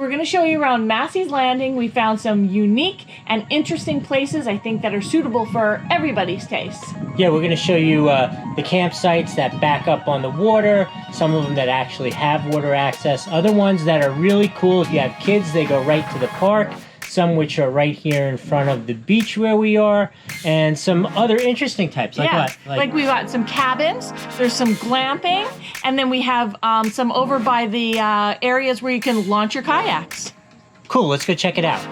We're going to show you around Massey Landing. We found some unique and interesting places, I think, that are suitable for everybody's taste. Yeah, we're going to show you the campsites that back up on the water, some of them that actually have water access, other ones that are really cool. If you have kids, they go right to the park, some which are right here in front of the beach where we are, and some other interesting types. Like what? Like we've got some cabins, there's some glamping, and then we have some over by the areas where you can launch your kayaks. Cool, let's go check it out.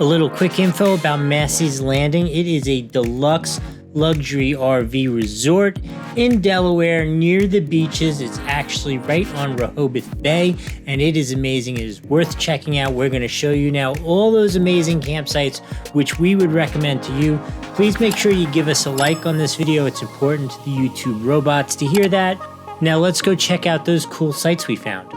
A little quick info about Massey's Landing. It is a deluxe luxury RV resort in Delaware near the beaches. It's actually right on Rehoboth Bay, and it is amazing. It is worth checking out. We're going to show you now all those amazing campsites which we would recommend to you. Please make sure you give us a like on this video. It's important to the YouTube robots to hear that. Now let's go check out those cool sites we found.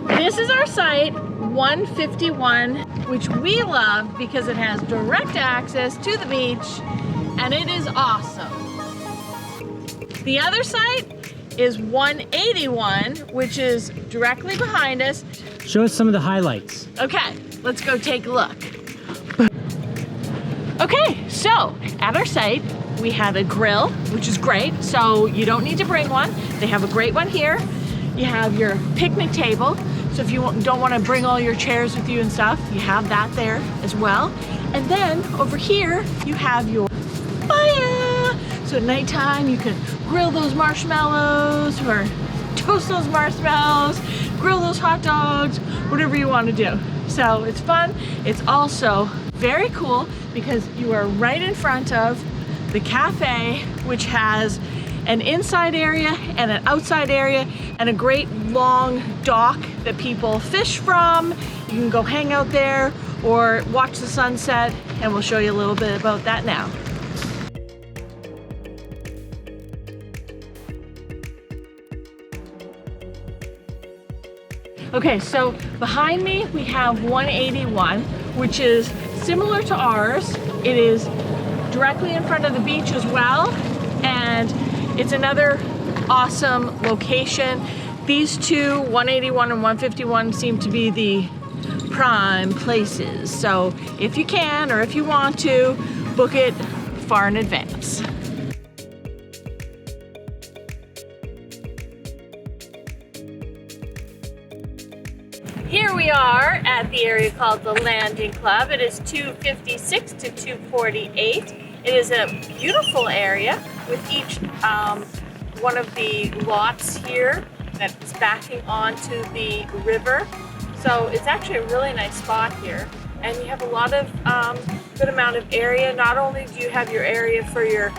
This is our site, 151, which we love because it has direct access to the beach, and it is awesome. The other site is 181, which is directly behind us. Show us some of the highlights. Okay, let's go take a look. Okay, so at our site, we had a grill, which is great, so you don't need to bring one. They have a great one here. You have your picnic table, so if you don't want to bring all your chairs with you and stuff, you have that there as well. And then over here, you have your fire. So at nighttime, you can grill those marshmallows or toast those marshmallows, grill those hot dogs, whatever you want to do. So it's fun. It's also very cool because you are right in front of the cafe, which has an inside area and an outside area and a great long dock that people fish from. You can go hang out there or watch the sunset, and we'll show you a little bit about that now. Okay, so behind me we have 181, which is similar to ours. It is directly in front of the beach as well, and it's another awesome location. These two, 181 and 151, seem to be the prime places. So if you can, or if you want to, book it far in advance. Here we are at the area called the Landing Club. It is 256 to 248. It is a beautiful area with each one of the lots here that is backing onto the river. So it's actually a really nice spot here. And you have a lot of good amount of area. Not only do you have your area for your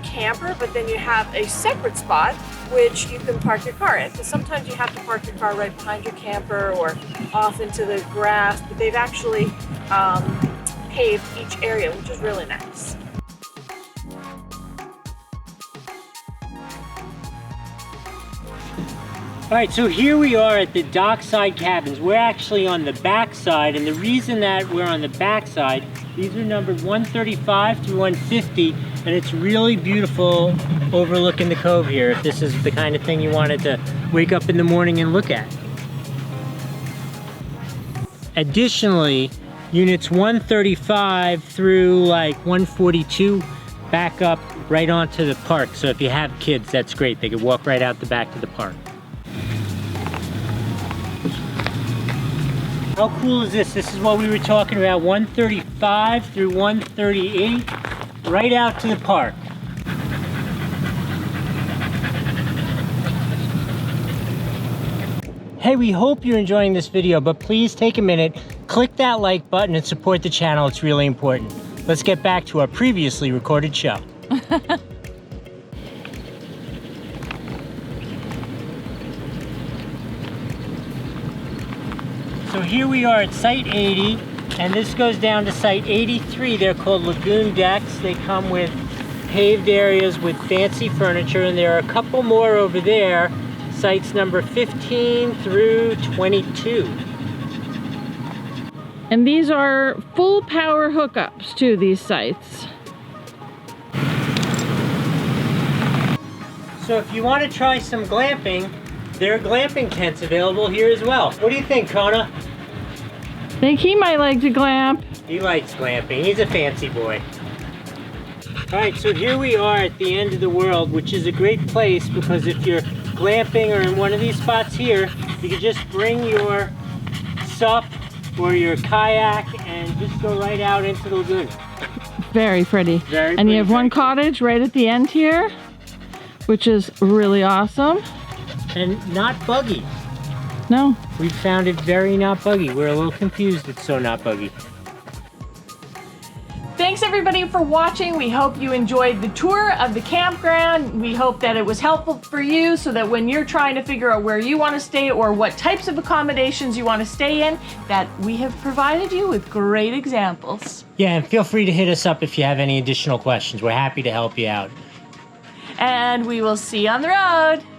camper, but then you have a separate spot which you can park your car in. Because sometimes you have to park your car right behind your camper or off into the grass, but they've actually paved each area, which is really nice. All right, so here we are at the Dockside cabins. We're actually on the back side, and the reason that we're on the back side, these are numbered 135 through 150, and it's really beautiful overlooking the cove here, if this is the kind of thing you wanted to wake up in the morning and look at. Additionally, units 135 through like 142 back up right onto the park. So if you have kids, that's great. They could walk right out the back to the park. How cool is this? This is what we were talking about, 135 through 138, right out to the park. Hey, we hope you're enjoying this video, but please take a minute, click that like button and support the channel. It's really important. Let's get back to our previously recorded show. So here we are at Site 80, and this goes down to Site 83. They're called Lagoon decks. They come with paved areas with fancy furniture, and there are a couple more over there, sites number 15 through 22. And these are full power hookups to these sites. So if you want to try some glamping, there are glamping tents available here as well. What do you think, Kona? Think he might like to glamp. He likes glamping. He's a fancy boy. All right, so here we are at the end of the world, which is a great place because if you're glamping or in one of these spots here, you can just bring your sup or your kayak and just go right out into the lagoon. Very pretty. Very and you have pretty, one cottage right at the end here, which is really awesome. And not buggy. No. We found it very not buggy. We're a little confused it's so not buggy. Thanks everybody for watching. We hope you enjoyed the tour of the campground. We hope that it was helpful for you so that when you're trying to figure out where you want to stay or what types of accommodations you want to stay in, that we have provided you with great examples. Yeah, and feel free to hit us up if you have any additional questions. We're happy to help you out. And we will see you on the road.